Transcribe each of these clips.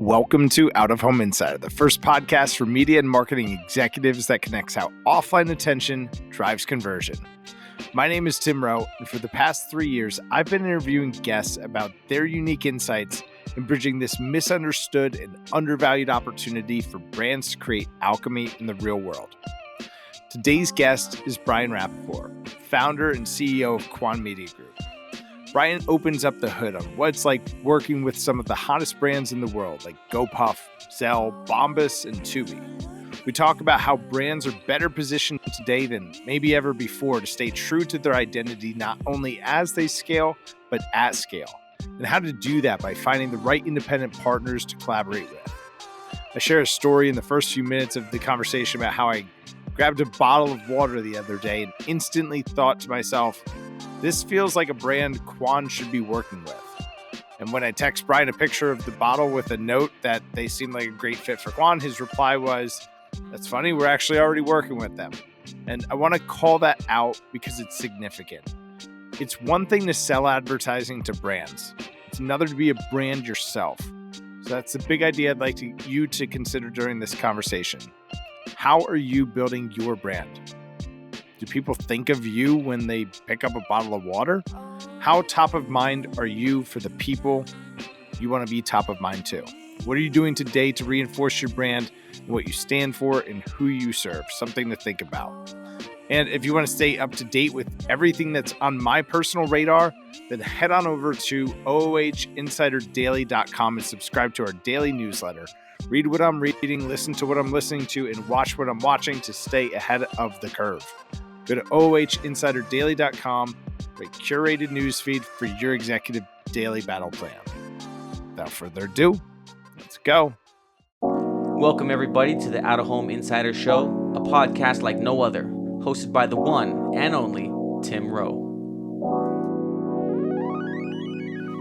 Welcome to Out-of-Home Insider, the first podcast for media and marketing executives that connects how offline attention drives conversion. My name is Tim Rowe, and for the past 3 years, I've been interviewing guests about their unique insights in bridging this misunderstood and undervalued opportunity for brands to create alchemy in the real world. Today's guest is Brian Rappaport, founder and CEO of Quan Media Group. Brian opens up the hood on what it's like working with some of the hottest brands in the world, like GoPuff, Zelle, Bombas, and Tubi. We talk about how brands are better positioned today than maybe ever before to stay true to their identity, not only as they scale, but at scale, and how to do that by finding the right independent partners to collaborate with. I share a story in the first few minutes of the conversation about how I grabbed a bottle of water the other day and instantly thought to myself, this feels like a brand Quan should be working with. And when I text Brian a picture of the bottle with a note that they seem like a great fit for Quan, his reply was, that's funny, we're actually already working with them. And I want to call that out because it's significant. It's one thing to sell advertising to brands. It's another to be a brand yourself. So that's the big idea I'd like you to consider during this conversation. How are you building your brand? Do people think of you when they pick up a bottle of water? How top of mind are you for the people you want to be top of mind to? What are you doing today to reinforce your brand and what you stand for and who you serve? Something to think about. And if you want to stay up to date with everything that's on my personal radar, then head on over to oohinsiderdaily.com and subscribe to our daily newsletter. Read what I'm reading, listen to what I'm listening to, and watch what I'm watching to stay ahead of the curve. Go to oohinsiderdaily.com for a curated newsfeed for your executive daily battle plan. Without further ado, let's go. Welcome, everybody, to the Out-of-Home Insider Show, a podcast like no other, hosted by the one and only Tim Rowe.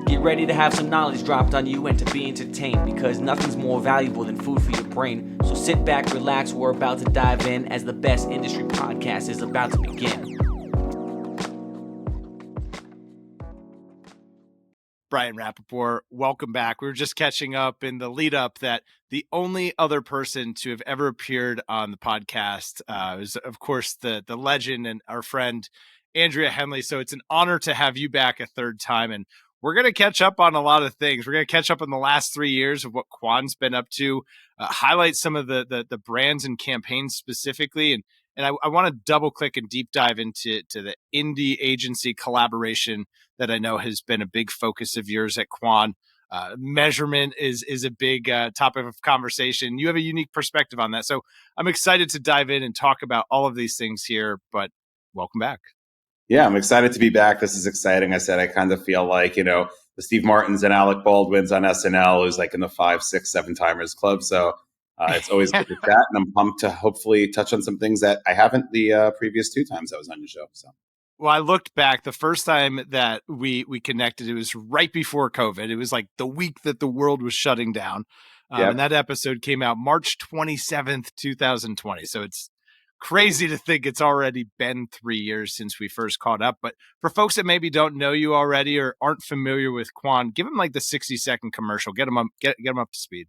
Get ready to have some knowledge dropped on you and to be entertained, because nothing's more valuable than food for your brain. So sit back, relax, we're about to dive in as the best industry podcast is about to begin. Brian Rappaport, welcome back. We were just catching up in the lead up that the only other person to have ever appeared on the podcast is, of course, the legend and our friend, Andrea Henley. So it's an honor to have you back a third time. And we're going to catch up on a lot of things. We're going to catch up on the last 3 years of what Quan's been up to, highlight some of the brands and campaigns specifically. And I want to double click and deep dive into the indie agency collaboration that I know has been a big focus of yours at Quan. Measurement is a big topic of conversation. You have a unique perspective on that. So I'm excited to dive in and talk about all of these things here, but welcome back. Yeah, I'm excited to be back. This is exciting. I said, I kind of feel like, the Steve Martins and Alec Baldwins on SNL is like in the 5, 6, 7 timers club. So it's always good to chat. And I'm pumped to hopefully touch on some things that I haven't the previous 2 times I was on your show. So. Well, I looked back the first time that we connected, it was right before COVID. It was like the week that the world was shutting down. Yep. And that episode came out March 27th, 2020. So it's crazy to think it's already been 3 years since we first caught up. But for folks that maybe don't know you already or aren't familiar with Quan, give them like the 60-second commercial. Get them up to speed.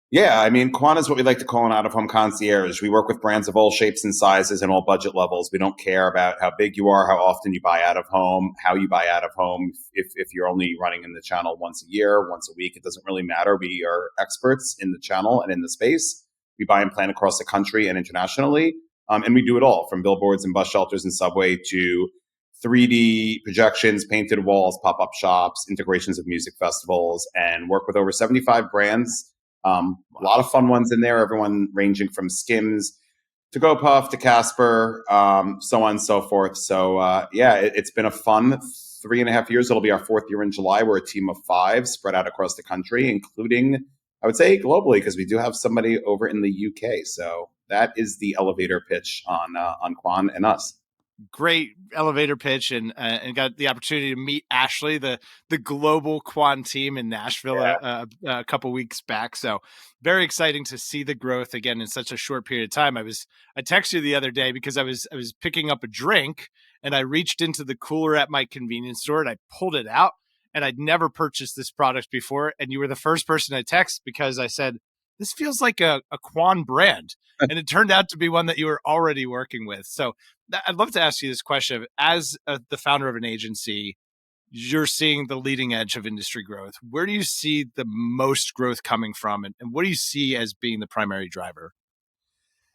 Yeah, I mean, Quan is what we like to call an out-of-home concierge. We work with brands of all shapes and sizes and all budget levels. We don't care about how big you are, how often you buy out of home, how you buy out of home. If you're only running in the channel once a year, once a week, it doesn't really matter. We are experts in the channel and in the space. We buy and plan across the country and internationally. And we do it all, from billboards and bus shelters and subway to 3D projections, painted walls, pop-up shops, integrations of music festivals, and work with over 75 brands. A lot of fun ones in there, everyone ranging from Skims to GoPuff to Casper, so on and so forth. So it's been a fun 3.5 years. It'll be our 4th year in July. We're a team of 5 spread out across the country, including, I would say, globally, because we do have somebody over in the UK. So that is the elevator pitch on Quan and us. Great elevator pitch, and got the opportunity to meet Ashley, the global Quan team in Nashville a couple weeks back. So very exciting to see the growth again in such a short period of time. I texted you the other day because I was picking up a drink and I reached into the cooler at my convenience store and I pulled it out and I'd never purchased this product before. And you were the first person I text because I said, this feels like a Quan brand. And it turned out to be one that you were already working with. So I'd love to ask you this question. As the founder of an agency, you're seeing the leading edge of industry growth. Where do you see the most growth coming from? And what do you see as being the primary driver?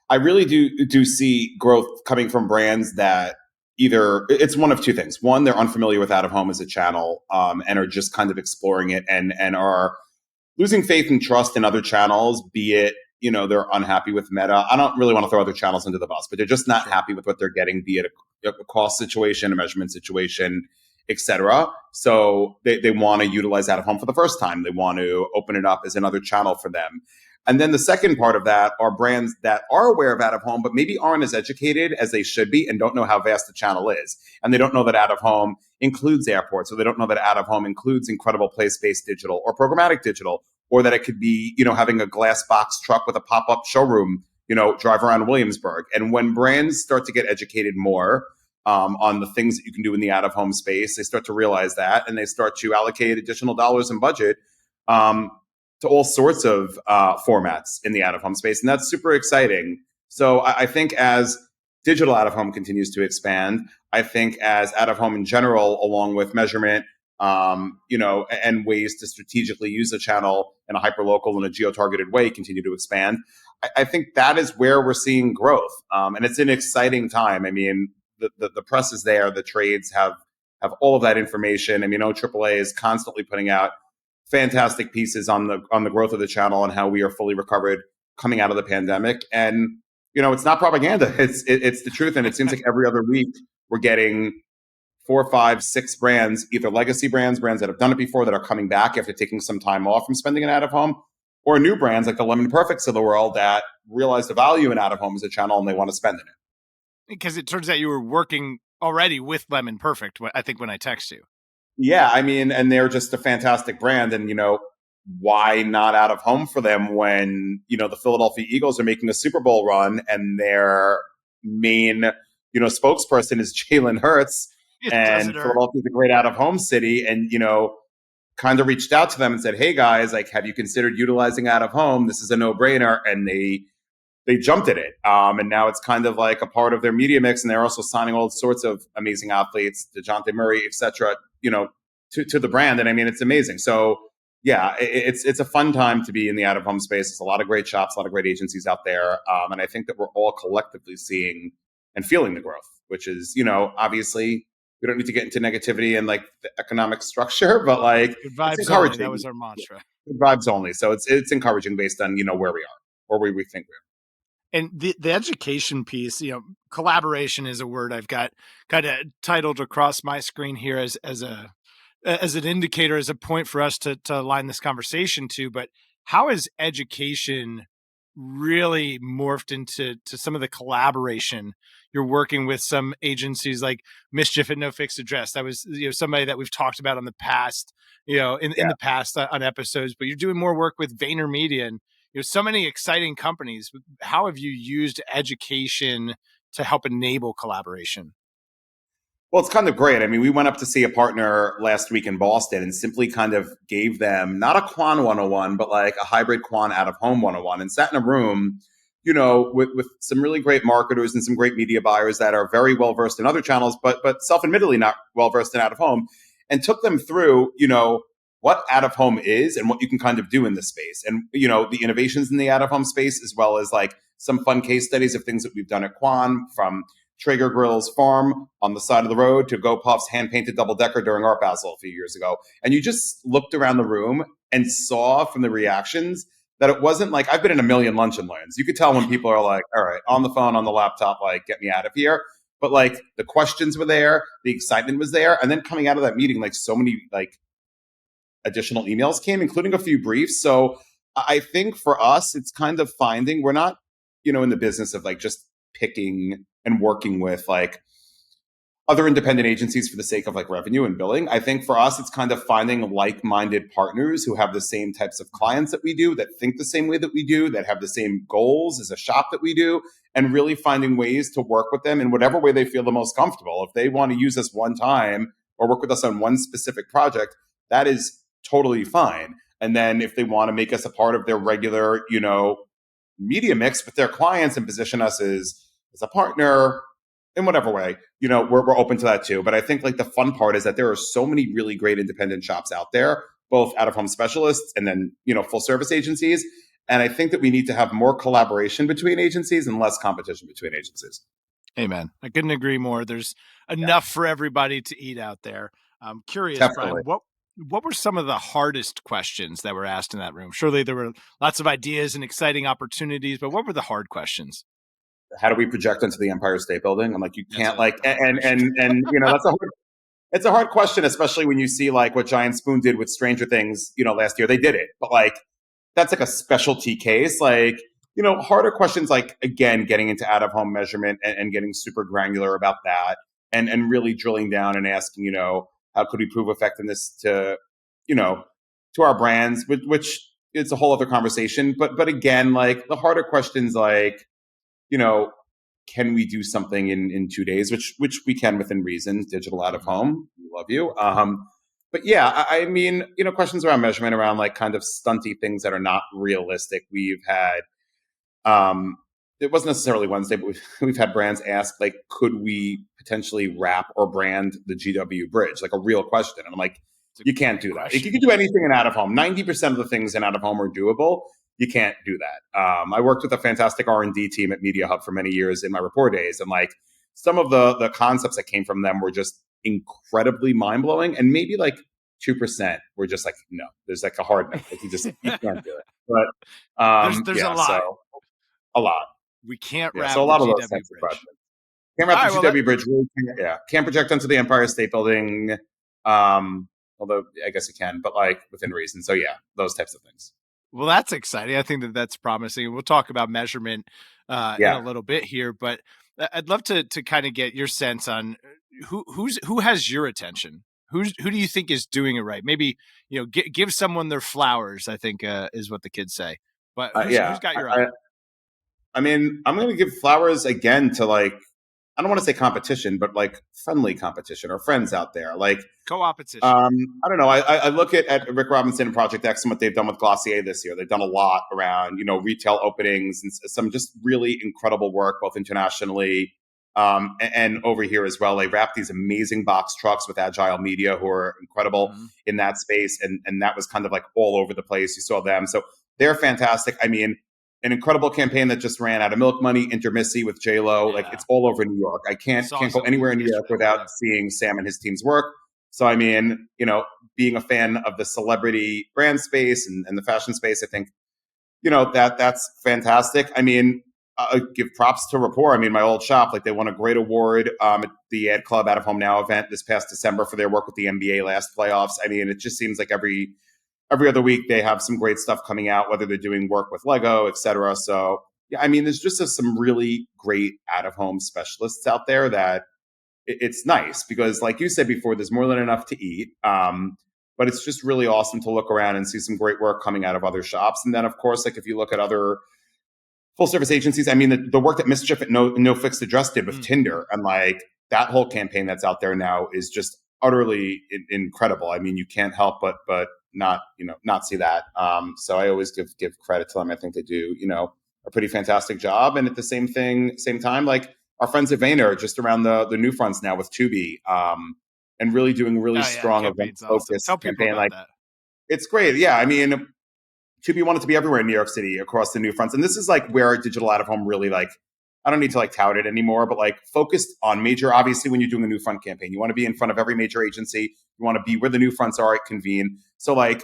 I really do see growth coming from brands that either it's one of two things. One, they're unfamiliar with out-of-home as a channel, and are just kind of exploring it and are losing faith and trust in other channels, be it, they're unhappy with Meta. I don't really want to throw other channels into the bus, but they're just not happy with what they're getting, be it a cost situation, a measurement situation, etc. So they want to utilize out-of-home for the first time. They want to open it up as another channel for them. And then the second part of that are brands that are aware of out-of-home, but maybe aren't as educated as they should be and don't know how vast the channel is. And they don't know that out-of-home includes airports, or they don't know that out-of-home includes incredible place-based digital or programmatic digital, or that it could be, having a glass box truck with a pop-up showroom, drive around Williamsburg. And when brands start to get educated more on the things that you can do in the out-of-home space, they start to realize that, and they start to allocate additional dollars and budget to all sorts of formats in the out-of-home space. And that's super exciting. So I think as digital out-of-home continues to expand, I think as out-of-home in general, along with measurement, and ways to strategically use a channel in a hyperlocal and a geo-targeted way continue to expand, I think that is where we're seeing growth. And it's an exciting time. I mean, the press is there. The trades have all of that information. I mean, AAA is constantly putting out fantastic pieces on the growth of the channel and how we are fully recovered coming out of the pandemic. And, it's not propaganda. It's the truth. And it seems like every other week we're getting 4, 5, 6 brands, either legacy brands that have done it before, that are coming back after taking some time off from spending it out of home, or new brands like the Lemon Perfects of the world that realize the value in out of home as a channel and they want to spend in it. Because it turns out you were working already with Lemon Perfect, I think, when I text you. Yeah, I mean, and they're just a fantastic brand. And, why not out of home for them when, the Philadelphia Eagles are making a Super Bowl run and their main, spokesperson is Jalen Hurts. And Philadelphia is a great out of home city. And, kind of reached out to them and said, hey guys, like, have you considered utilizing out of home? This is a no brainer. And they jumped at it. And now it's kind of like a part of their media mix. And they're also signing all sorts of amazing athletes, DeJounte Murray, et cetera, to the brand. And I mean, it's amazing. So yeah, it's a fun time to be in the out-of-home space. There's a lot of great shops, a lot of great agencies out there. And I think that we're all collectively seeing and feeling the growth, which is, obviously we don't need to get into negativity and like the economic structure, but like good vibes it's encouraging. Only. That was our mantra. Good vibes only. So it's encouraging based on, where we are or where we think we are. And the education piece, collaboration is a word I've got kind of titled across my screen here as an indicator, as a point for us to align this conversation to. But how has education really morphed into some of the collaboration? You're working with some agencies like Miss Jiff and No Fixed Address. That was somebody that we've talked about in the past, in the past on episodes. But you're doing more work with VaynerMedia and so many exciting companies. How have you used education to help enable collaboration? Well, it's kind of great. I mean, we went up to see a partner last week in Boston and simply kind of gave them not a Quan 101, but like a hybrid Quan out-of-home 101, and sat in a room, with some really great marketers and some great media buyers that are very well-versed in other channels, but self-admittedly not well-versed in out-of-home, and took them through, what out-of-home is and what you can kind of do in this space. And, the innovations in the out-of-home space, as well as like some fun case studies of things that we've done at Quan, from Traeger Grill's farm on the side of the road to GoPuff's hand-painted double-decker during Art Basel a few years ago. And you just looked around the room and saw from the reactions that it wasn't like, I've been in a million lunch and learns. You could tell when people are like, all right, on the phone, on the laptop, like, get me out of here. But like the questions were there, the excitement was there. And then coming out of that meeting, like so many like additional emails came, including a few briefs. So I think for us, it's kind of finding, we're not, in the business of like just picking and working with like other independent agencies for the sake of like revenue and billing. I think for us, it's kind of finding like-minded partners who have the same types of clients that we do, that think the same way that we do, that have the same goals as a shop that we do, and really finding ways to work with them in whatever way they feel the most comfortable. If they want to use us one time or work with us on one specific project, that is totally fine. And then if they want to make us a part of their regular, media mix with their clients and position us as a partner in whatever way, we're open to that too. But I think like the fun part is that there are so many really great independent shops out there, both out-of-home specialists and then, full service agencies. And I think that we need to have more collaboration between agencies and less competition between agencies. Amen. I couldn't agree more. There's enough for everybody to eat out there. I'm curious, Definitely. Brian, what were some of the hardest questions that were asked in that room? Surely there were lots of ideas and exciting opportunities, but what were the hard questions? How do we project into the Empire State Building? I'm like, you can't it's a hard question, especially when you see like what Giant Spoon did with Stranger Things, last year. They did it, but like, that's like a specialty case. Like, harder questions, like, again, getting into out-of-home measurement and getting super granular about that and really drilling down and asking, how could we prove effectiveness to our brands, which it's a whole other conversation. But again, like the harder questions, like, can we do something in 2 days, which we can within reason, digital out of home. We love you. But yeah, I mean, questions around measurement, around like kind of stunty things that are not realistic. We've had, it wasn't necessarily Wednesday, but we've had brands ask, like, could we potentially wrap or brand the GW Bridge? Like a real question. And I'm like, you can't do that. If you can do anything in out of home, 90% of the things in out of home are doable. You can't do that. I worked with a fantastic R&D team at Media Hub for many years in my Rapport days. And like some of the concepts that came from them were just incredibly mind-blowing. And maybe like 2% were just like, no, there's like a hard no. Like you can't do it. But there's a lot. So, a lot. We can't wrap so a lot the of GW those types Bridge. of questions. Can't wrap the GW Bridge. Really can't project onto the Empire State Building. Although I guess it can, but like within reason. So yeah, those types of things. Well, that's exciting. I think that's promising. We'll talk about measurement in a little bit here, but I'd love to kind of get your sense on who has your attention. Who do you think is doing it right? Maybe, give someone their flowers, I think is what the kids say. But who's got your eye? I mean, I'm going to give flowers again to like, I don't want to say competition, but like friendly competition or friends out there. Like co-opetition. I don't know. I look at Rick Robinson and Project X and what they've done with Glossier this year. They've done a lot around, retail openings and some just really incredible work, both internationally and over here as well. They wrap these amazing box trucks with Agile Media, who are incredible in that space. And that was kind of like all over the place. You saw them. So they're fantastic. I mean, an incredible campaign that just ran out of Milk Money, Intermissy with J-Lo. Yeah. Like it's all over New York. I can't go anywhere in New York without seeing Sam and his team's work. So, I mean, being a fan of the celebrity brand space and the fashion space, I think, that's fantastic. I mean, I give props to Rapport. I mean, my old shop, like they won a great award at the Ad Club Out-of-Home Now event this past December for their work with the NBA last playoffs. I mean, it just seems like every other week they have some great stuff coming out, whether they're doing work with Lego, et cetera. So, yeah, I mean, there's just some really great out-of-home specialists out there that it's nice because, like you said before, there's more than enough to eat. But it's just really awesome to look around and see some great work coming out of other shops. And then, of course, like if you look at other full-service agencies, I mean, the work that Miss Jiff at No Fixed Address did with Tinder and like that whole campaign that's out there now is just utterly incredible. I mean, you can't help but not see that. So I always give credit to them. I think they do, a pretty fantastic job. And at the same time, like our friends at Vayner are just around the new fronts now with Tubi, and really doing strong event focused campaign. Like that. It's great. Yeah. I mean, Tubi wanted to be everywhere in New York City across the new fronts. And this is like where digital out of home really like, I don't need to like tout it anymore, but like focused on major, obviously when you're doing a new front campaign, you want to be in front of every major agency. You want to be where the new fronts are at Convene. So like,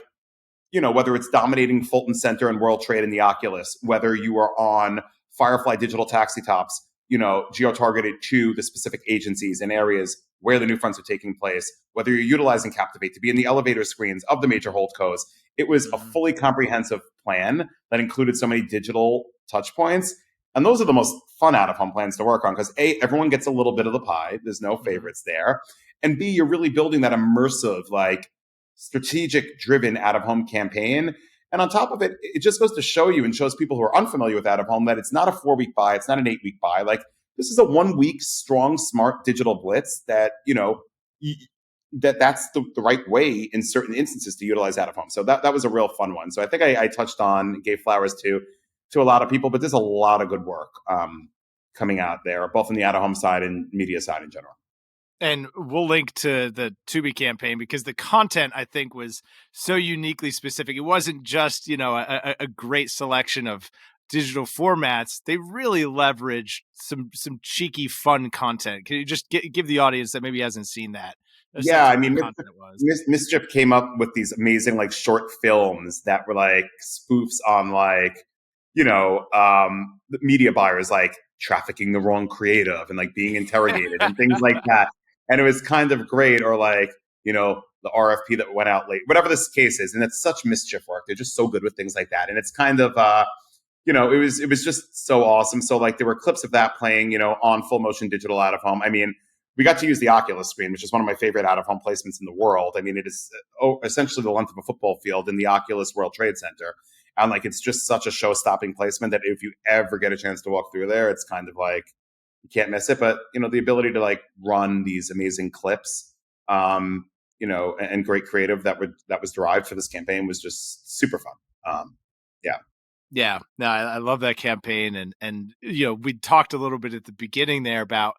whether it's dominating Fulton Center and World Trade and the Oculus, whether you are on Firefly digital taxi tops, geo-targeted to the specific agencies and areas where the new fronts are taking place, whether you're utilizing Captivate to be in the elevator screens of the major holdcos. It was a fully comprehensive plan that included so many digital touch points. And those are the most fun out-of-home plans to work on because A, everyone gets a little bit of the pie. There's no favorites there. And B, you're really building that immersive, like strategic-driven out-of-home campaign. And on top of it, it just goes to show you and shows people who are unfamiliar with out-of-home that it's not a 4-week buy. It's not an 8-week buy. Like this is a 1-week strong, smart digital blitz that, that's the right way in certain instances to utilize out of home. So that was a real fun one. So I think I touched on, gave flowers to a lot of people, but there's a lot of good work coming out there, both on the out of home side and media side in general. And we'll link to the Tubi campaign because the content, I think, was so uniquely specific. It wasn't just, a great selection of digital formats. They really leveraged some cheeky, fun content. Can you just give the audience that maybe hasn't seen that? Yeah, I mean, content was. Miss Jiff came up with these amazing like short films that were like spoofs on like, the media buyers like trafficking the wrong creative and like being interrogated and things like that. And it was kind of great. Or like, the RFP that went out late, whatever this case is. And it's such mischief work. They're just so good with things like that. And it's kind of, it was just so awesome. So like there were clips of that playing, on full motion digital out of home. I mean, we got to use the Oculus screen, which is one of my favorite out of home placements in the world. I mean, it is essentially the length of a football field in the Oculus World Trade Center. And like, it's just such a show stopping placement that if you ever get a chance to walk through there, it's kind of like, you can't miss it. But, the ability to like run these amazing clips, and great creative that was derived for this campaign was just super fun. Yeah, no, I love that campaign. And we talked a little bit at the beginning there about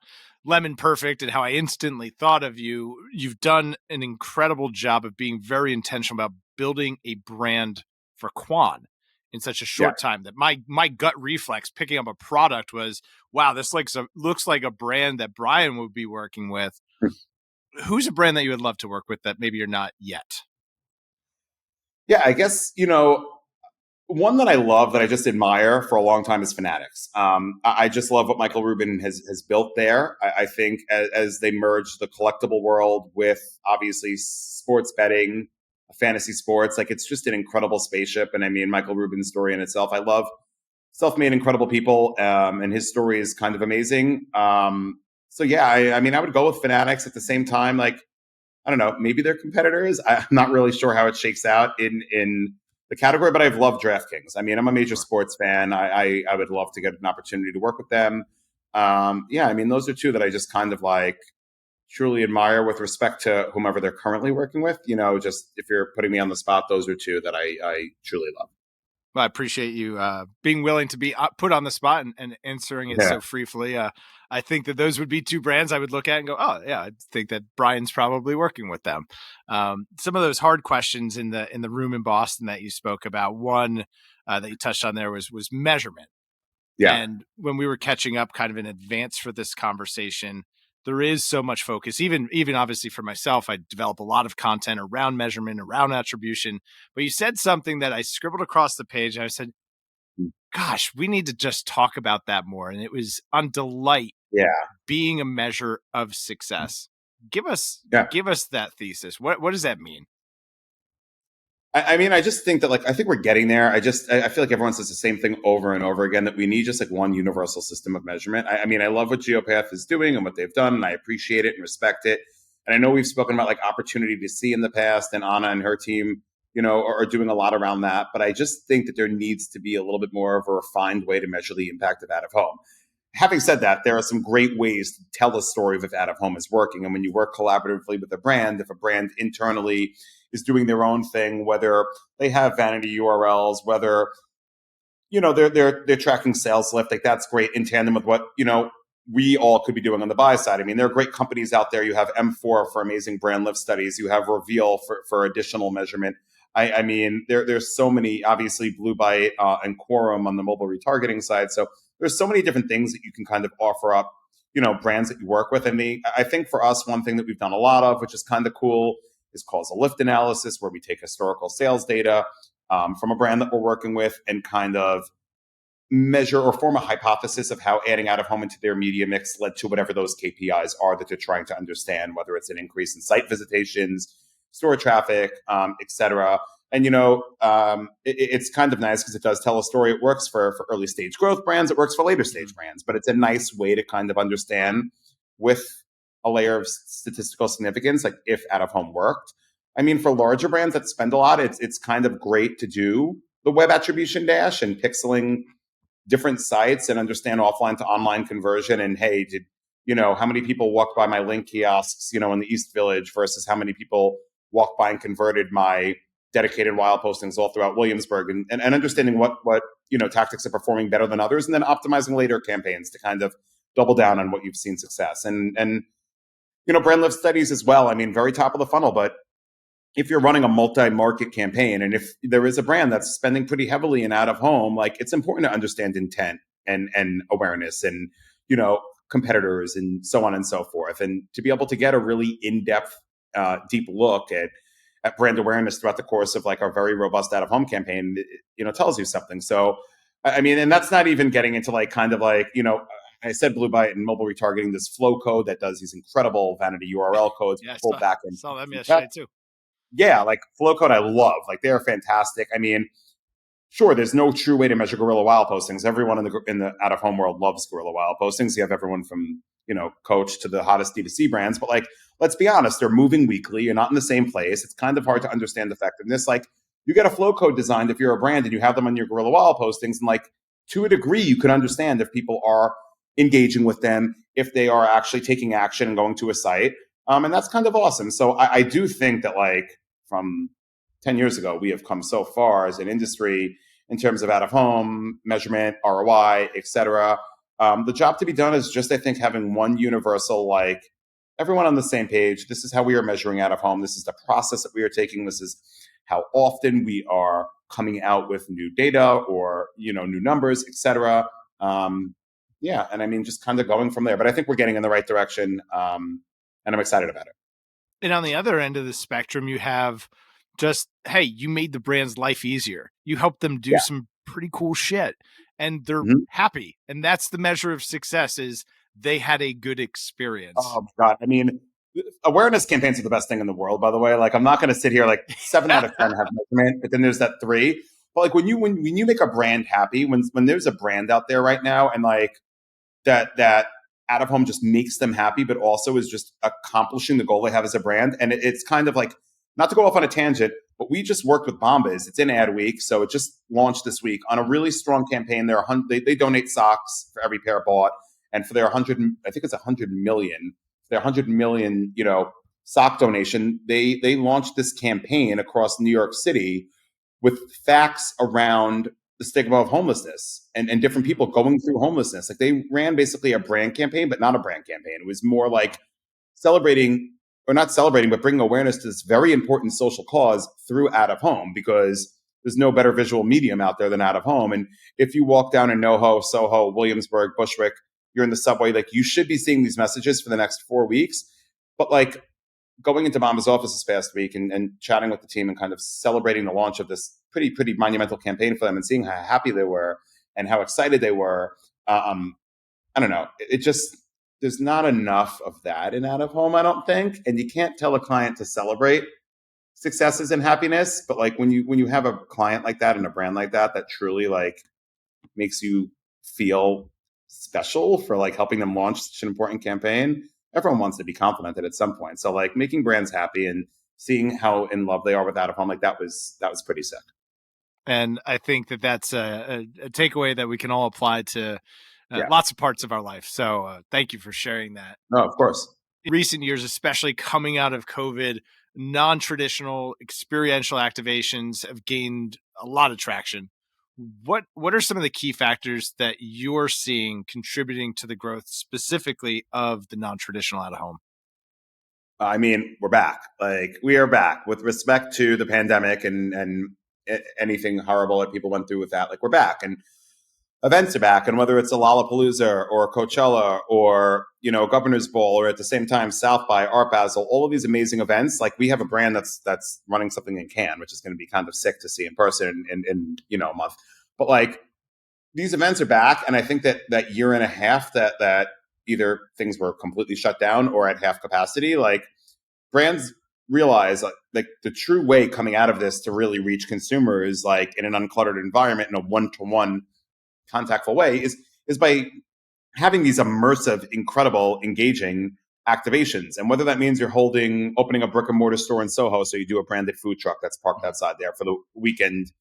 Lemon Perfect and how I instantly thought of you. You've done an incredible job of being very intentional about building a brand for Quan in such a short time that my gut reflex picking up a product was, wow, this looks like a brand that Brian would be working with. Who's a brand that you would love to work with that maybe you're not yet? Yeah, I guess, one that I love that I just admire for a long time is Fanatics. I just love what Michael Rubin has built there. I think as they merge the collectible world with obviously sports betting, fantasy sports, like it's just an incredible spaceship. And I mean, Michael Rubin's story in itself, I love self-made incredible people, and his story is kind of amazing. So yeah, I mean, I would go with Fanatics. At the same time, like, I don't know, maybe they're competitors. I'm not really sure how it shakes out in the category, but I've loved DraftKings. I mean, I'm a major sports fan. I would love to get an opportunity to work with them. Yeah, I mean, those are two that I just kind of like truly admire with respect to whomever they're currently working with. Just if you're putting me on the spot, those are two that I truly love. Well, I appreciate you being willing to be put on the spot and answering it so freely. I think that those would be two brands I would look at and go, oh yeah, I think that Brian's probably working with them. Some of those hard questions in the room in Boston that you spoke about, one that you touched on there was measurement. Yeah. And when we were catching up kind of in advance for this conversation, there is so much focus, even obviously for myself, I develop a lot of content around measurement, around attribution, but you said something that I scribbled across the page and I said, gosh, we need to just talk about that more. And it was on delight being a measure of success. Give us that thesis. What does that mean? I mean, I just think that I think we're getting there. I feel like everyone says the same thing over and over again, that we need just like one universal system of measurement. I mean, I love what Geopath is doing and what they've done, and I appreciate it and respect it. And I know we've spoken about like opportunity to see in the past, and Anna and her team, are doing a lot around that. But I just think that there needs to be a little bit more of a refined way to measure the impact of out of home. Having said that, there are some great ways to tell the story of if out of home is working. And when you work collaboratively with a brand, if a brand internally is doing their own thing, whether they have vanity URLs, whether, they're tracking sales lift, like that's great in tandem with what, we all could be doing on the buy side. I mean, there are great companies out there. You have M4 for amazing brand lift studies. You have Reveal for additional measurement. I mean, there's so many, obviously Blue Byte and Quorum on the mobile retargeting side. So there's so many different things that you can kind of offer up, brands that you work with. And I think for us, one thing that we've done a lot of, which is kind of cool, is causal lift analysis, where we take historical sales data from a brand that we're working with and kind of measure or form a hypothesis of how adding out of home into their media mix led to whatever those KPIs are that they're trying to understand, whether it's an increase in site visitations, store traffic, et cetera. And, it's kind of nice because it does tell a story. It works for early stage growth brands. It works for later stage brands, but it's a nice way to kind of understand with a layer of statistical significance, like if out of home worked. I mean, for larger brands that spend a lot, it's kind of great to do the web attribution dash and pixeling different sites and understand offline to online conversion. And hey, how many people walked by my link kiosks, in the East Village versus how many people walked by and converted my dedicated wild postings all throughout Williamsburg, and understanding what tactics are performing better than others, and then optimizing later campaigns to kind of double down on what you've seen success. And brand lift studies as well. I mean, very top of the funnel, but if you're running a multi-market campaign, and if there is a brand that's spending pretty heavily in out-of-home, like, it's important to understand intent and awareness and, competitors and so on and so forth. And to be able to get a really in-depth, deep look at brand awareness throughout the course of like our very robust out-of-home campaign, tells you something. So, I mean, and that's not even getting into like kind of like, I said Blue Byte and mobile retargeting, this flow code that does these incredible vanity URL codes. Yeah, pulled back in. Saw them yesterday too. Yeah, like flow code, I love. Like, they're fantastic. I mean, sure, there's no true way to measure guerrilla wild postings. Everyone in the out-of-home world loves guerrilla wild postings. You have everyone from Coach to the hottest D2C brands, but like, let's be honest, they're moving weekly. You're not in the same place. It's kind of hard to understand effectiveness. Like, you get a flow code designed if you're a brand and you have them on your guerrilla wild postings, and like, to a degree, you can understand if people are engaging with them, if they are actually taking action and going to a site. And that's kind of awesome. So I do think that, like, from 10 years ago, we have come so far as an industry in terms of out-of-home measurement, ROI, et cetera. The job to be done is just, I think, having one universal, like, everyone on the same page. This is how we are measuring out-of-home. This is the process that we are taking. This is how often we are coming out with new data or, new numbers, et cetera. Yeah, and I mean, just kind of going from there. But I think we're getting in the right direction, and I'm excited about it. And on the other end of the spectrum, you have just, hey, you made the brand's life easier. You helped them do some pretty cool shit, and they're happy. And that's the measure of success, is they had a good experience. Oh, God. I mean, awareness campaigns are the best thing in the world, by the way. Like, I'm not going to sit here, like, 7 out of 10 have measurement, but then there's that 3. But like, when you make a brand happy, when there's a brand out there right now, and like that out-of-home just makes them happy, but also is just accomplishing the goal they have as a brand. And it's kind of like, not to go off on a tangent, but we just worked with Bombas. It's in ad week, so it just launched this week on a really strong campaign. They donate socks for every pair bought, and for their 100, I think it's 100 million, their 100 million, sock donation, they launched this campaign across New York City with facts around the stigma of homelessness and different people going through homelessness. Like, they ran basically a brand campaign, but not a brand campaign. It was more like celebrating, or not celebrating, but bringing awareness to this very important social cause through out-of-home, because there's no better visual medium out there than out-of-home. And if you walk down in NoHo, Soho, Williamsburg, Bushwick, you're in the subway, like, you should be seeing these messages for the next 4 weeks. But like, going into Mama's office this past week and chatting with the team and kind of celebrating the launch of this pretty monumental campaign for them, and seeing how happy they were and how excited they were. I don't know. It just, there's not enough of that in out-of-home, I don't think. And you can't tell a client to celebrate successes and happiness. But like, when you have a client like that and a brand like that truly like makes you feel special for like helping them launch such an important campaign, everyone wants to be complimented at some point. So like, making brands happy and seeing how in love they are with out-of-home, like, that was pretty sick. And I think that's a takeaway that we can all apply to lots of parts of our life. So thank you for sharing that. Oh, of course. In recent years, especially coming out of COVID, non-traditional experiential activations have gained a lot of traction. What are some of the key factors that you're seeing contributing to the growth specifically of the non-traditional out-of-home? I mean, we're back. Like, we are back with respect to the pandemic and anything horrible that people went through with that. Like, we're back, and events are back. And whether it's a Lollapalooza or Coachella or, Governor's Ball, or at the same time, South by, Art Basel, all of these amazing events. Like, we have a brand that's running something in Cannes, which is going to be kind of sick to see in person in a month. But like, these events are back. And I think that year and a half that either things were completely shut down or at half capacity, like, brands realize like the true way coming out of this to really reach consumers, like, in an uncluttered environment, in a one-to-one contactful way, is by having these immersive, incredible, engaging activations. And whether that means you're opening a brick and mortar store in Soho, so you do a branded food truck that's parked outside there for the weekend,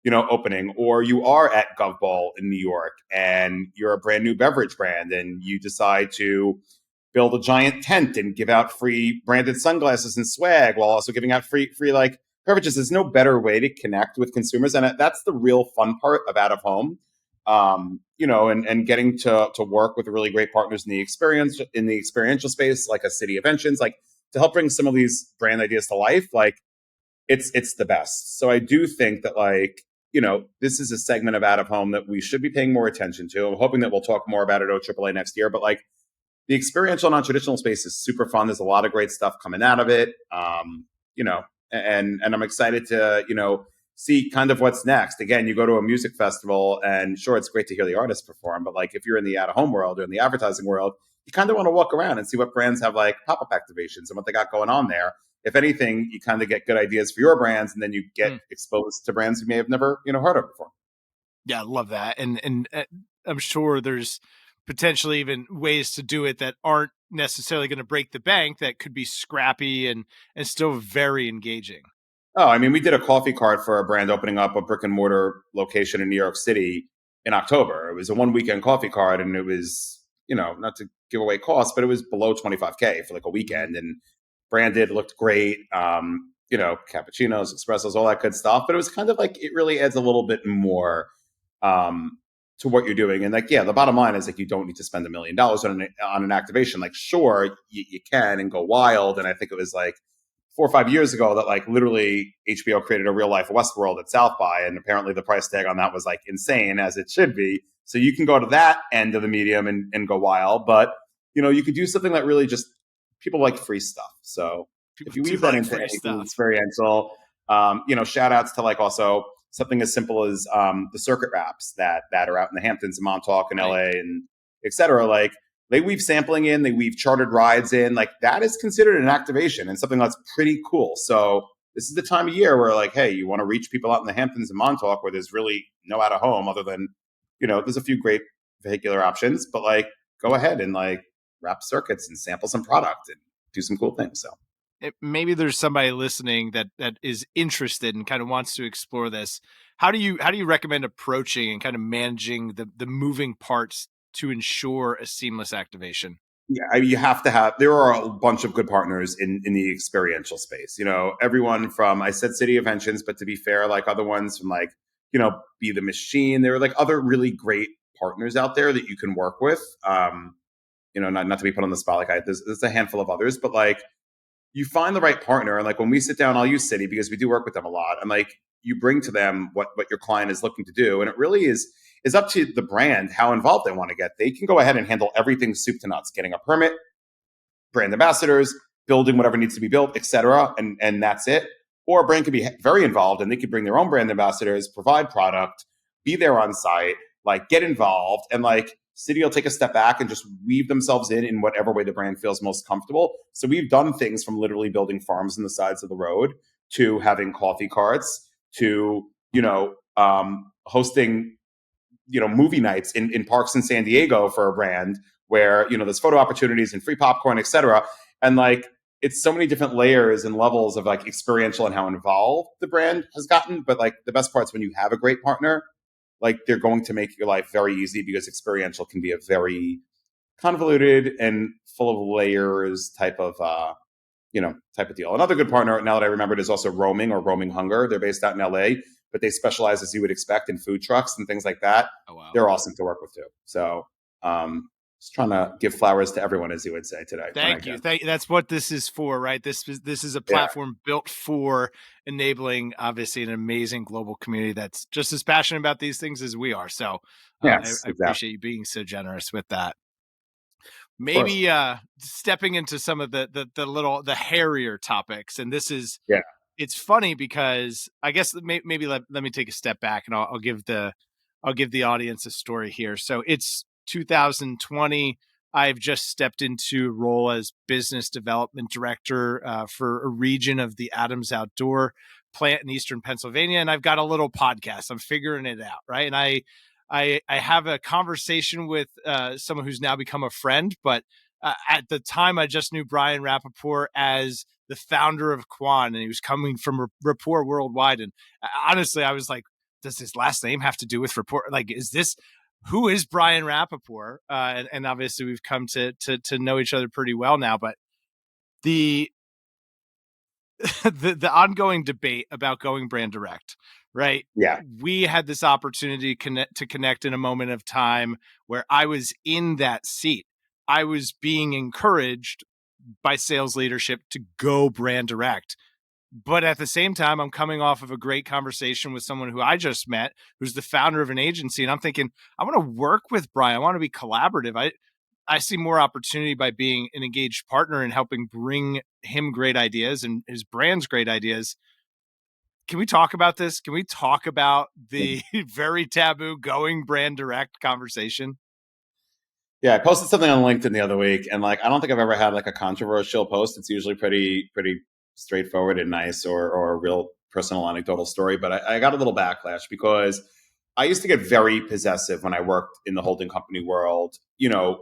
opening, or you are at GovBall in New York and you're a brand new beverage brand and you decide to build a giant tent and give out free branded sunglasses and swag while also giving out free like beverages. There's no better way to connect with consumers, and that's the real fun part of out of home. And getting to work with really great partners in the experiential space, like a City of Inventions, like to help bring some of these brand ideas to life. Like it's the best. So I do think that this is a segment of out of home that we should be paying more attention to. I'm hoping that we'll talk more about it at OAAA next year, but like the experiential non-traditional space is super fun. There's a lot of great stuff coming out of it. And I'm excited to, see kind of what's next. Again, you go to a music festival and sure, it's great to hear the artists perform, but like if you're in the out-of-home world or in the advertising world, you kind of want to walk around and see what brands have like pop-up activations and what they got going on there. If anything, you kind of get good ideas for your brands, and then you get exposed to brands you may have never, heard of before. Yeah, I love that. And I'm sure there's potentially even ways to do it that aren't necessarily going to break the bank, that could be scrappy and still very engaging. Oh, I mean, we did a coffee cart for a brand opening up a brick and mortar location in New York City in October. It was a 1 weekend coffee cart, and it was, not to give away costs, but it was below $25K for like a weekend, and branded, looked great. Cappuccinos, espressos, all that good stuff. But it was kind of like, it really adds a little bit more to what you're doing. And the bottom line is like, you don't need to spend $1 million on an activation. Like, sure, you can and go wild. And I think it was like 4 or 5 years ago that like literally HBO created a real life Westworld at South by, and apparently the price tag on that was like insane, as it should be. So you can go to that end of the medium and go wild, but you could do something that really just, people like free stuff. So if you weave that into anything experiential, shout outs to like also something as simple as the circuit wraps that are out in the Hamptons and Montauk and LA and et cetera. Like they weave sampling in, they weave chartered rides in, like that is considered an activation and something that's pretty cool. So this is the time of year where like, hey, you want to reach people out in the Hamptons and Montauk where there's really no out of home other than, there's a few great vehicular options, but like go ahead and like wrap circuits and sample some product and do some cool things. So maybe there's somebody listening that is interested and kind of wants to explore this. How do you recommend approaching and kind of managing the moving parts to ensure a seamless activation? Yeah, you have to have, there are a bunch of good partners in the experiential space. Everyone from, I said City of Inventions, but to be fair, like other ones from like, Be the Machine. There are like other really great partners out there that you can work with. Not to be put on the spot, like there's a handful of others, but like you find the right partner. And like when we sit down, I'll use City because we do work with them a lot. And like you bring to them what your client is looking to do. And it really is up to the brand how involved they want to get. They can go ahead and handle everything soup to nuts, getting a permit, brand ambassadors, building whatever needs to be built, et cetera. And that's it. Or a brand could be very involved and they could bring their own brand ambassadors, provide product, be there on site, like get involved. And like City will take a step back and just weave themselves in whatever way the brand feels most comfortable. So we've done things from literally building farms on the sides of the road to having coffee carts to, hosting, movie nights in parks in San Diego for a brand where, there's photo opportunities and free popcorn, et cetera. And like, it's so many different layers and levels of like experiential and how involved the brand has gotten. But like the best part's when you have a great partner, like they're going to make your life very easy because experiential can be a very convoluted and full of layers type of deal. Another good partner, now that I remembered, is also Roaming or Roaming Hunger. They're based out in LA, but they specialize, as you would expect, in food trucks and things like that. Oh, wow. They're awesome to work with too. So just trying to give flowers to everyone, as you would say today. Thank you. That's what this is for, right? This is a platform built for enabling, obviously, an amazing global community that's just as passionate about these things as we are. So yes, I appreciate you being so generous with that. Maybe stepping into some of the hairier topics, and this is it's funny because I guess maybe let me take a step back and I'll give the audience a story here. So it's 2020. I've just stepped into a role as business development director for a region of the Adams Outdoor plant in Eastern Pennsylvania. And I've got a little podcast. I'm figuring it out. Right. And I have a conversation with someone who's now become a friend, but at the time I just knew Brian Rappaport as the founder of Quan, and he was coming from Rapport Worldwide. And honestly, I was like, does his last name have to do with Rapport? Like, is this who is Brian Rappaport? And obviously we've come to know each other pretty well now, but the the ongoing debate about going brand direct, right? Yeah. We had this opportunity to connect in a moment of time where I was in that seat. I was being encouraged by sales leadership to go brand direct. But at the same time, I'm coming off of a great conversation with someone who I just met, who's the founder of an agency. And I'm thinking, I want to work with Brian. I want to be collaborative. I see more opportunity by being an engaged partner and helping bring him great ideas and his brand's great ideas. Can we talk about this? Can we talk about the very taboo going brand direct conversation? Yeah, I posted something on LinkedIn the other week, and I don't think I've ever had a controversial post. It's usually pretty straightforward and nice, or a real personal anecdotal story. But I got a little backlash because I used to get very possessive when I worked in the holding company world,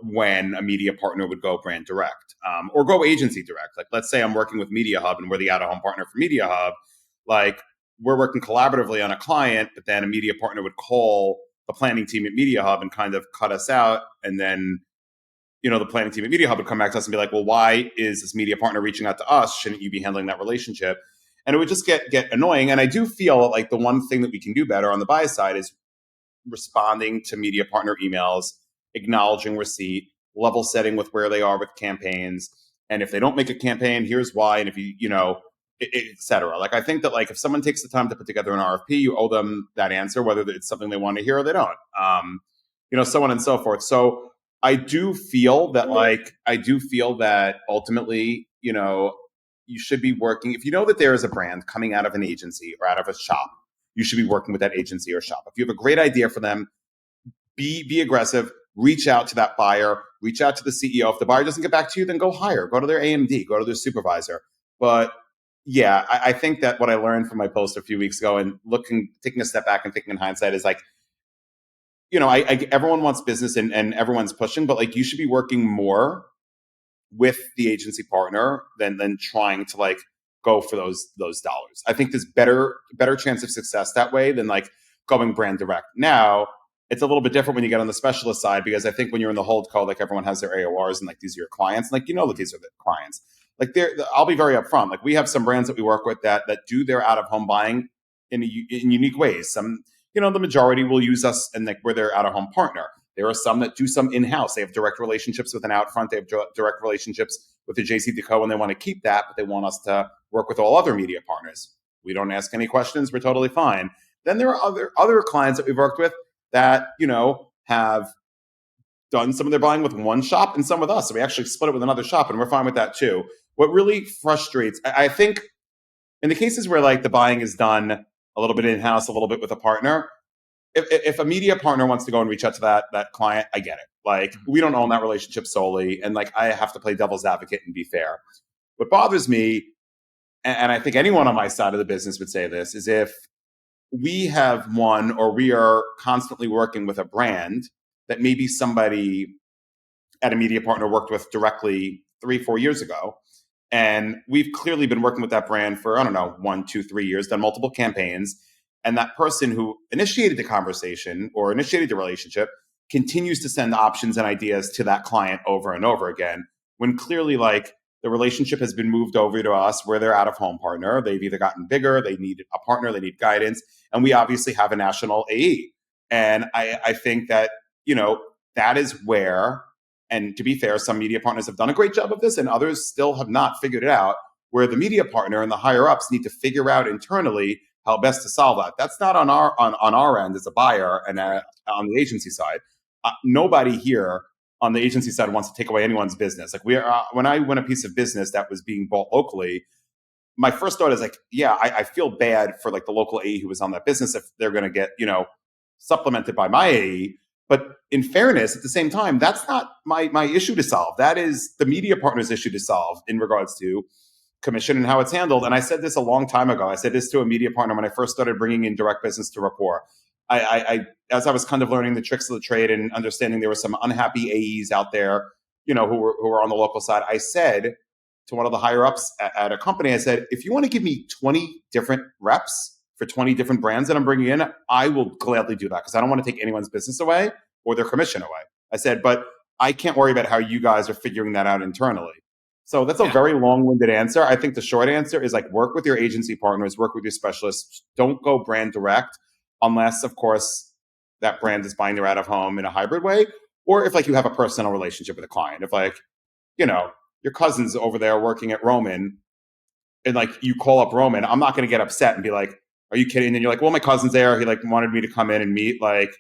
when a media partner would go brand direct, or go agency direct. Let's say I'm working with Media Hub and we're the out-of-home partner for Media Hub. We're working collaboratively on a client, but then a media partner would call the planning team at Media Hub and kind of cut us out. And then, the planning team at Media Hub would come back to us and be like, well, why is this media partner reaching out to us? Shouldn't you be handling that relationship? And it would just get annoying. And I do feel like the one thing that we can do better on the buy side is responding to media partner emails, acknowledging receipt, level setting with where they are with campaigns. And if they don't make a campaign, here's why. And if et cetera. I think that if someone takes the time to put together an RFP, you owe them that answer, whether it's something they want to hear or they don't, so on and so forth. So I do feel that ultimately, you should be working. If you know that there is a brand coming out of an agency or out of a shop, you should be working with that agency or shop. If you have a great idea for them, be aggressive, reach out to that buyer, reach out to the CEO. If the buyer doesn't get back to you, then go to their AMD, go to their supervisor. But yeah, I think that what I learned from my post a few weeks ago and taking a step back and thinking in hindsight is everyone wants business and everyone's pushing, but you should be working more with the agency partner than trying to go for those dollars. I think there's better chance of success that way than going brand direct. Now, it's a little bit different when you get on the specialist side, because I think when you're in the hold co, everyone has their AORs and these are your clients, and that these are the clients. I'll be very upfront. We have some brands that we work with that do their out-of-home buying in unique ways. Some, the majority will use us and we're their out-of-home partner. There are some that do some in-house. They have direct relationships with an Outfront. They have direct relationships with the JC.co, and they want to keep that, but they want us to work with all other media partners. We don't ask any questions. We're totally fine. Then there are other clients that we've worked with that, have done some of their buying with one shop and some with us. So we actually split it with another shop, and we're fine with that too. What really frustrates, I think, in the cases where the buying is done a little bit in-house, a little bit with a partner, if a media partner wants to go and reach out to that client, I get it. We don't own that relationship solely, and I have to play devil's advocate and be fair. What bothers me, and I think anyone on my side of the business would say this, is if we have one or we are constantly working with a brand that maybe somebody at a media partner worked with directly 3-4 years ago, and we've clearly been working with that brand for, 1, 2, 3 years, done multiple campaigns. And that person who initiated the conversation or initiated the relationship continues to send options and ideas to that client over and over again, when clearly the relationship has been moved over to us. We're their out-of-home partner. They've either gotten bigger, they need a partner, they need guidance. And we obviously have a national AE. And I think that, that is where, and to be fair, some media partners have done a great job of this and others still have not figured it out, where the media partner and the higher ups need to figure out internally how best to solve that. That's not on our end as a buyer and on the agency side. Nobody here on the agency side wants to take away anyone's business. When I win a piece of business that was being bought locally, my first thought is I feel bad for the local AE who was on that business if they're going to get supplemented by my AE. But in fairness, at the same time, that's not my issue to solve. That is the media partner's issue to solve in regards to commission and how it's handled. And I said this a long time ago. I said this to a media partner when I first started bringing in direct business to Rapport. As I was kind of learning the tricks of the trade and understanding there were some unhappy AEs out there, who were on the local side, I said to one of the higher ups at a company, I said, if you want to give me 20 different reps for 20 different brands that I'm bringing in, I will gladly do that, because I don't want to take anyone's business away or their commission away. I said, but I can't worry about how you guys are figuring that out internally. So that's a very long-winded answer. I think the short answer is like work with your agency partners, work with your specialists. Don't go brand direct unless, of course, that brand is buying their out-of-home in a hybrid way. Or if like you have a personal relationship with a client. If like, your cousin's over there working at Roman and like you call up Roman, I'm not going to get upset and be like, are you kidding? And you're like, well, my cousin's there. He like wanted me to come in and meet. Like,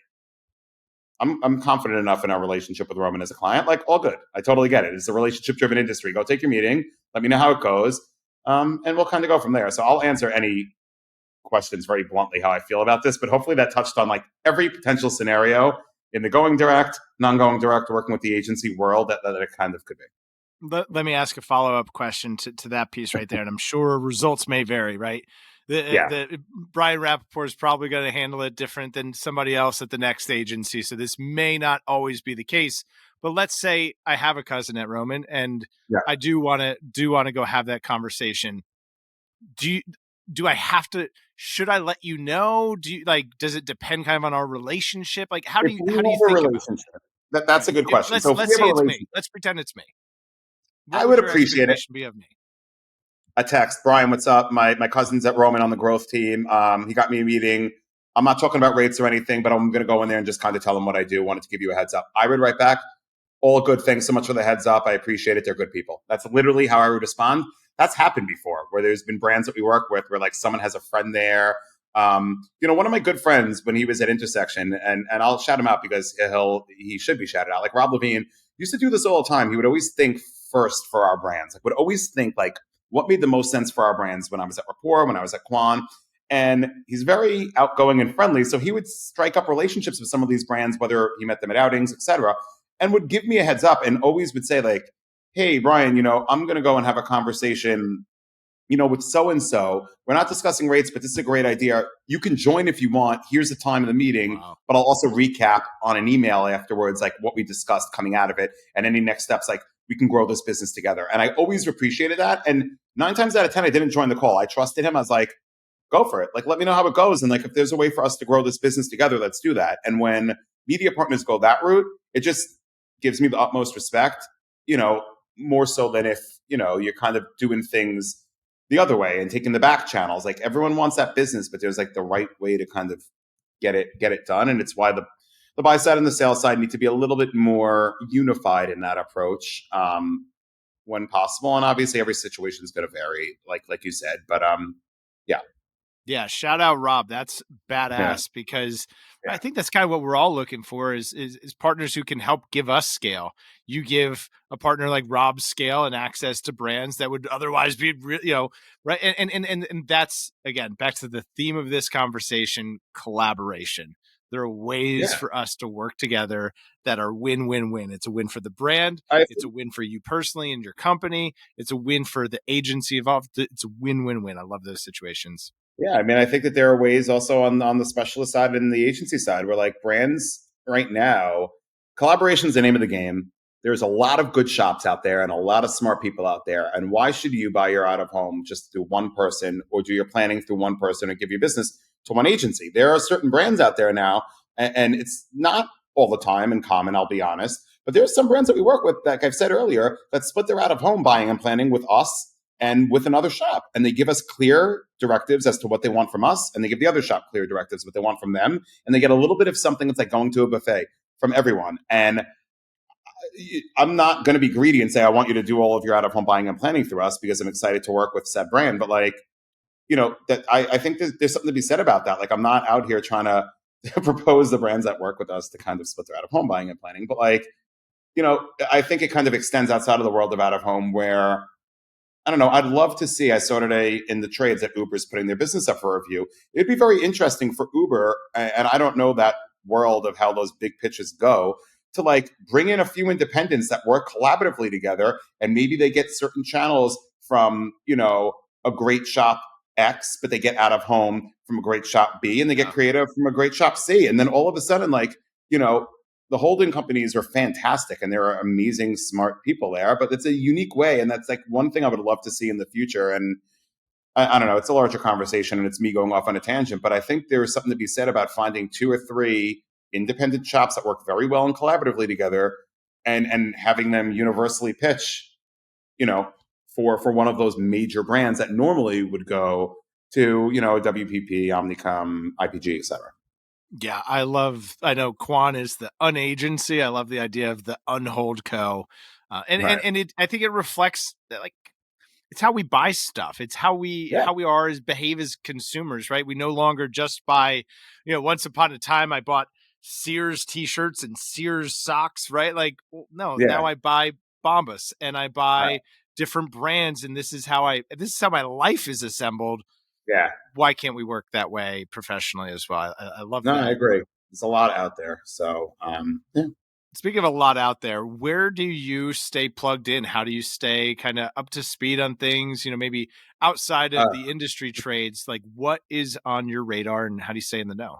I'm confident enough in our relationship with Roman as a client. Like, all good. I totally get it. It's a relationship-driven industry. Go take your meeting. Let me know how it goes. And we'll kind of go from there. So I'll answer any questions very bluntly how I feel about this. But hopefully that touched on like every potential scenario in the going direct, non-going direct, working with the agency world that it kind of could be. Let me ask a follow-up question to that piece right there. And I'm sure results may vary, right? Brian Rappaport is probably going to handle it different than somebody else at the next agency. So this may not always be the case. But let's say I have a cousin at Roman and I do want to go have that conversation. Do I have to, should I let you know? Does it depend kind of on our relationship? Like, how do you think relationship? That's a good question. Let's say it's me. Let's pretend it's me. I would appreciate it. Be of me? A text, Brian, what's up? My cousin's at Roman on the growth team. He got me a meeting. I'm not talking about rates or anything, but I'm going to go in there and just kind of tell him what I do. Wanted to give you a heads up. I would write back, all good. Thanks so much for the heads up. I appreciate it. They're good people. That's literally how I would respond. That's happened before where there's been brands that we work with where like someone has a friend there. One of my good friends when he was at Intersection, and I'll shout him out because he should be shouted out. Like Rob Levine used to do this all the time. He would always think first for our brands. Like would always think like, what made the most sense for our brands when I was at Rapport, when I was at Quan. And he's very outgoing and friendly. So he would strike up relationships with some of these brands, whether he met them at outings, et cetera, and would give me a heads up and always would say like, hey, Brian, I'm going to go and have a conversation, with so-and-so. We're not discussing rates, but this is a great idea. You can join if you want. Here's the time of the meeting, but I'll also recap on an email afterwards, like what we discussed coming out of it and any next steps, like we can grow this business together. And I always appreciated that. And 9 times out of 10, I didn't join the call. I trusted him. I was like, go for it. Like, let me know how it goes. And like, if there's a way for us to grow this business together, let's do that. And when media partners go that route, it just gives me the utmost respect, more so than if, you're kind of doing things the other way and taking the back channels. Like everyone wants that business, but there's like the right way to kind of get it done. And it's why the buy side and the sales side need to be a little bit more unified in that approach when possible. And obviously every situation is going to vary, like you said. But yeah. Yeah, shout out Rob. That's badass because I think that's kind of what we're all looking for is partners who can help give us scale. You give a partner like Rob scale and access to brands that would otherwise be, right. And that's, again, back to the theme of this conversation, collaboration. There are ways for us to work together that are win-win-win. It's a win for the brand. It's a win for you personally and your company. It's a win for the agency involved. It's a win-win-win. I love those situations. Yeah, I mean, I think that there are ways also on the specialist side and the agency side where like brands right now, collaboration is the name of the game. There's a lot of good shops out there and a lot of smart people out there. And why should you buy your out-of-home just through one person or do your planning through one person or give your business to one agency? There are certain brands out there now, and it's not all the time and common, I'll be honest, but there's some brands that we work with, like I've said earlier, that split their out-of-home buying and planning with us and with another shop. And they give us clear directives as to what they want from us. And they give the other shop clear directives, what they want from them. And they get a little bit of something that's like going to a buffet from everyone. And I'm not going to be greedy and say, I want you to do all of your out-of-home buying and planning through us because I'm excited to work with said brand. But like, that I think there's something to be said about that. Like, I'm not out here trying to propose the brands that work with us to kind of split their out-of-home buying and planning. But like, I think it kind of extends outside of the world of out-of-home where, I don't know, I'd love to see, I saw today in the trades that Uber's putting their business up for review. It'd be very interesting for Uber, and I don't know that world of how those big pitches go, to like bring in a few independents that work collaboratively together, and maybe they get certain channels from, a great shop X, but they get out of home from a great shop B, and they get creative from a great shop C. And then all of a sudden, like, the holding companies are fantastic and there are amazing, smart people there, but it's a unique way. And that's like one thing I would love to see in the future. And I don't know, it's a larger conversation and it's me going off on a tangent, but I think there is something to be said about finding 2 or 3 independent shops that work very well and collaboratively together, and having them universally pitch, for one of those major brands that normally would go to, WPP, Omnicom, IPG, etc. Yeah, I know Quan is the unagency. I love the idea of the unhold co. Right. I think it reflects that, like, it's how we buy stuff. It's how we are as behave as consumers, right? We no longer just buy, once upon a time I bought Sears t-shirts and Sears socks, right? Like, well, no, now I buy Bombas and I buy different brands, and this is how my life is assembled. Yeah. Why can't we work that way professionally as well? I love No, that. I agree. There's a lot out there. So, Speaking of a lot out there, where do you stay plugged in? How do you stay kind of up to speed on things, maybe outside of the industry trades? Like, what is on your radar and how do you stay in the know?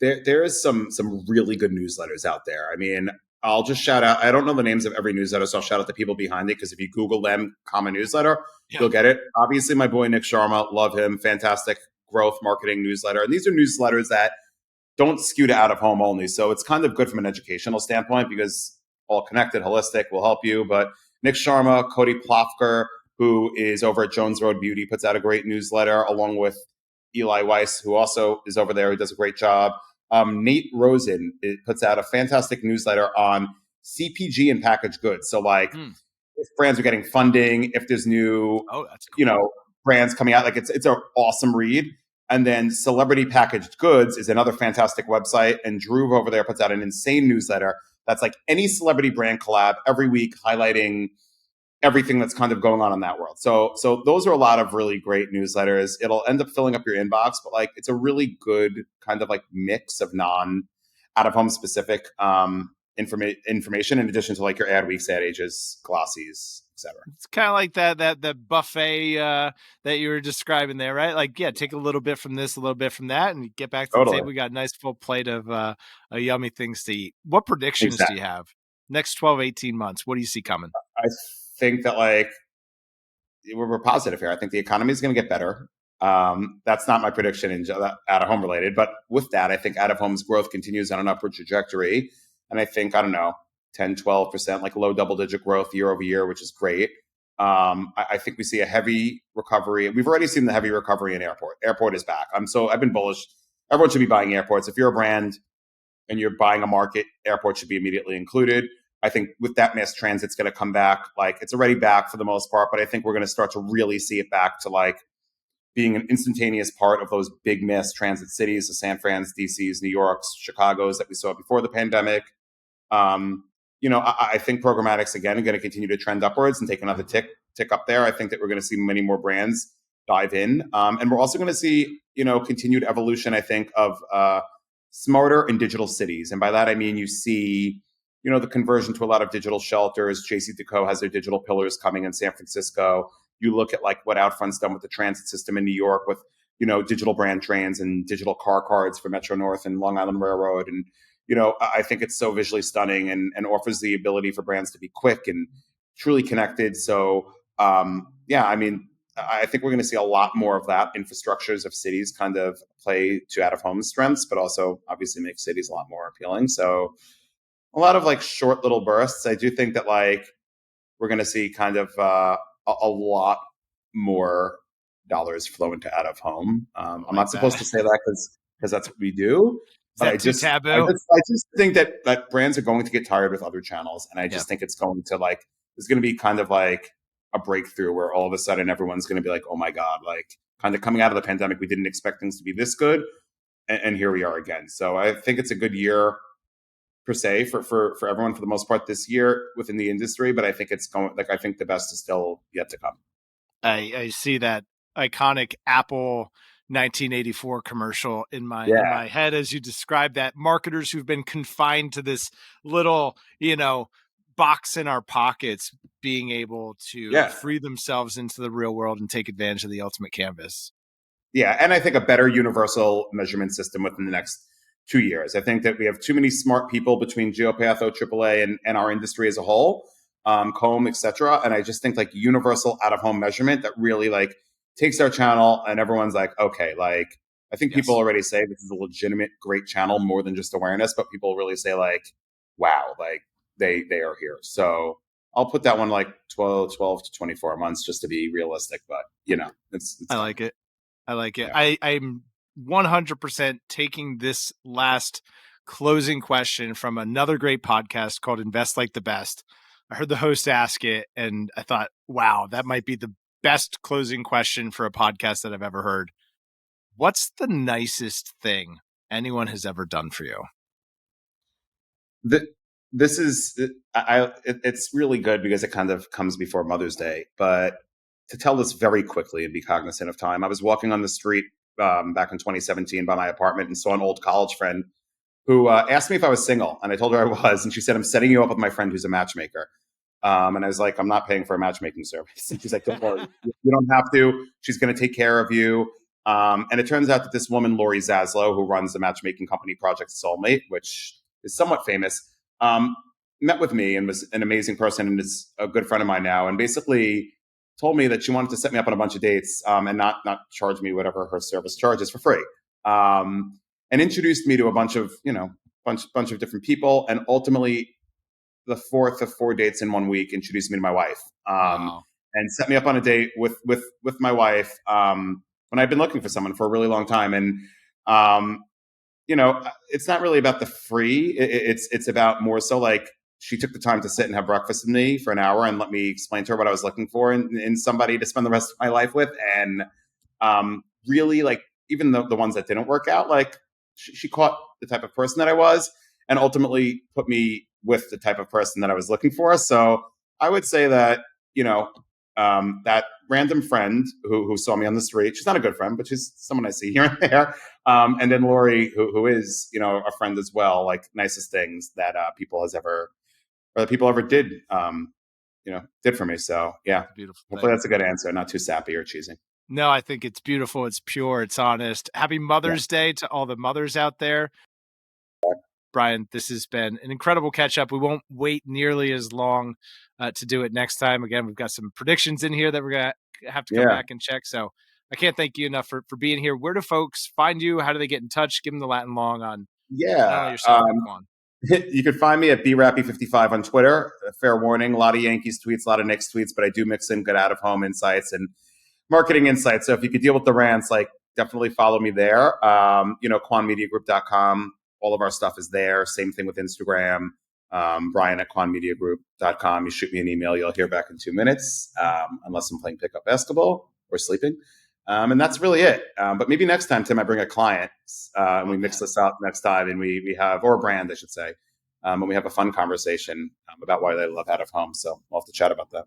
There is some really good newsletters out there. I mean, I'll just shout out, I don't know the names of every newsletter, so I'll shout out the people behind it, because if you Google them, common newsletter, you'll get it. Obviously, my boy Nick Sharma, love him. Fantastic growth marketing newsletter. And these are newsletters that don't skew to out-of-home only. So it's kind of good from an educational standpoint, because all connected, holistic will help you. But Nick Sharma, Cody Plofker, who is over at Jones Road Beauty, puts out a great newsletter, along with Eli Weiss, who also is over there, who does a great job. Nate Rosen puts out a fantastic newsletter on CPG and packaged goods. So, like, if brands are getting funding, if there's new, that's cool. brands coming out, like it's an awesome read. And then Celebrity Packaged Goods is another fantastic website. And Drew over there puts out an insane newsletter that's like any celebrity brand collab every week, highlighting everything that's kind of going on in that world. So those are a lot of really great newsletters. It'll end up filling up your inbox, but like it's a really good kind of like mix of non out-of-home specific information, in addition to like your ad weeks, ad ages, glossies, etc. It's kind of like that buffet that you were describing there, right? Like, take a little bit from this, a little bit from that, and you get back to the table. We got a nice full plate of yummy things to eat. What predictions do you have? Next 12, 18 months, what do you see coming? I think that, like, we're positive here. I think the economy is going to get better. That's not my prediction in out-of-home related, but with that, I think out-of-home's growth continues on an upward trajectory. And I think, 10, 12%, like low double-digit growth year over year, which is great. I think we see a heavy recovery. We've already seen the heavy recovery in airport. Airport is back. I've been bullish. Everyone should be buying airports. If you're a brand and you're buying a market, airport should be immediately included. I think with that, mass transit's going to come back. Like, it's already back for the most part, but I think we're going to start to really see it back to like being an instantaneous part of those big mass transit cities, the San Fran's, DC's, New York's, Chicago's that we saw before the pandemic. I think programmatic's again going to continue to trend upwards and take another tick up there. I think that we're going to see many more brands dive in, and we're also going to see continued evolution, I think, of smarter and digital cities. And by that I mean you see the conversion to a lot of digital shelters. JCDecaux has their digital pillars coming in San Francisco. You look at like what Outfront's done with the transit system in New York with digital brand trains and digital car cards for Metro North and Long Island Railroad. And I think it's so visually stunning and offers the ability for brands to be quick and truly connected. So, I think we're going to see a lot more of that. Infrastructures of cities kind of play to out-of-home strengths, but also obviously make cities a lot more appealing. So a lot of like short little bursts. I do think that like we're going to see kind of a lot more dollars flow into out-of-home. I'm not supposed to say that because that's what we do. But I just think that brands are going to get tired with other channels. And I just think it's going to like, there's going to be kind of like a breakthrough where all of a sudden everyone's going to be like, oh my God, like kind of coming out of the pandemic, we didn't expect things to be this good. And here we are again. So I think it's a good year per se for everyone for the most part this year within the industry. But I think it's going, like, I think the best is still yet to come. I see that iconic Apple 1984 commercial in my head as you describe that. Marketers who've been confined to this little, box in our pockets being able to free themselves into the real world and take advantage of the ultimate canvas. Yeah. And I think a better universal measurement system within the next 2 years. I think that we have too many smart people between Geopatho, AAA, and our industry as a whole, Comb, et cetera. And I just think like universal out-of-home measurement that really like takes our channel and everyone's like, okay, like I think people already say this is a legitimate, great channel, more than just awareness, but people really say like, wow, like they are here. So I'll put that one like 12 to 24 months just to be realistic. But, it's I like it. Yeah. I'm 100% taking this last closing question from another great podcast called Invest Like the Best. I heard the host ask it and I thought, wow, that might be the best closing question for a podcast that I've ever heard. What's the nicest thing anyone has ever done for you? It's really good because it kind of comes before Mother's Day, but to tell this very quickly and be cognizant of time, I was walking on the street back in 2017 by my apartment and saw an old college friend who asked me if I was single, and I told her I was, and she said, "I'm setting you up with my friend who's a matchmaker." And I was like, "I'm not paying for a matchmaking service." And she's like, "Don't worry, you don't have to. She's going to take care of you." And it turns out that this woman, Lori Zaslow, who runs the matchmaking company Project X, which is somewhat famous, met with me and was an amazing person and is a good friend of mine now, and basically told me that she wanted to set me up on a bunch of dates and not charge me whatever her service charges for free, and introduced me to a bunch of bunch of different people, and ultimately the fourth of 4 dates in 1 week introduced me to my wife, and set me up on a date with my wife when I'd been looking for someone for a really long time. And it's not really about the free. It's about more so like she took the time to sit and have breakfast with me for an hour and let me explain to her what I was looking for in somebody to spend the rest of my life with. And really, like, even the ones that didn't work out, like she caught the type of person that I was and ultimately put me with the type of person that I was looking for. So I would say that, that random friend who saw me on the street, she's not a good friend, but she's someone I see here and there. And then Lori, who is, a friend as well, like nicest things that people ever did, did for me. So yeah, Beautiful. Hopefully that's a good answer. Not too sappy or cheesy. No, I think it's beautiful. It's pure. It's honest. Happy Mother's Day to all the mothers out there. Brian, this has been an incredible catch up. We won't wait nearly as long to do it next time. Again, we've got some predictions in here that we're going to have to come back and check. So I can't thank you enough for being here. Where do folks find you? How do they get in touch? Give them the Latin long on yourself and Quan. You can find me at brappy55 on Twitter. Fair warning, a lot of Yankees tweets, a lot of Knicks tweets, but I do mix in good out-of-home insights and marketing insights. So if you could deal with the rants, like definitely follow me there. QuanMediaGroup.com. All of our stuff is there. Same thing with Instagram. Brian at QuanMediaGroup.com. You shoot me an email, you'll hear back in 2 minutes, unless I'm playing pickup basketball or sleeping. And that's really it. But maybe next time, Tim, I bring a client and we mix this out next time, and we have, or a brand, I should say, and we have a fun conversation about why they love out-of-home. So we'll have to chat about that.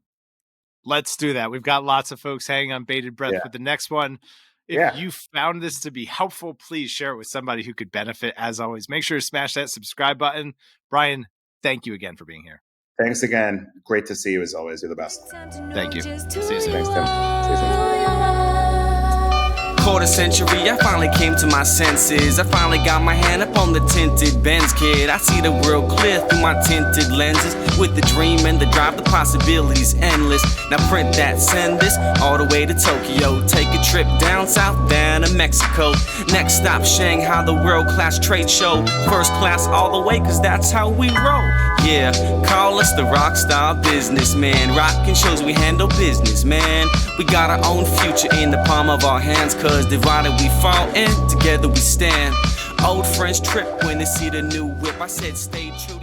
Let's do that. We've got lots of folks hanging on bated breath with the next one. If you found this to be helpful, please share it with somebody who could benefit. As always, make sure to smash that subscribe button. Brian, thank you again for being here. Thanks again. Great to see you as always. You're the best. Thank you. See you soon. Thanks, Tim. See you soon. Quarter century, I finally came to my senses. I finally got my hand up on the tinted Benz, kid. I see the world clear through my tinted lenses. With the dream and the drive, the possibilities endless. Now print that, send this all the way to Tokyo. Take a trip down south, down to Mexico. Next stop, Shanghai, the world-class trade show. First class all the way, cause that's how we roll. Yeah, call us the rock star businessman. Rockin' shows, we handle business, man. We got our own future in the palm of our hands, cause divided we fall and together we stand. Old friends trip when they see the new whip. I said stay true.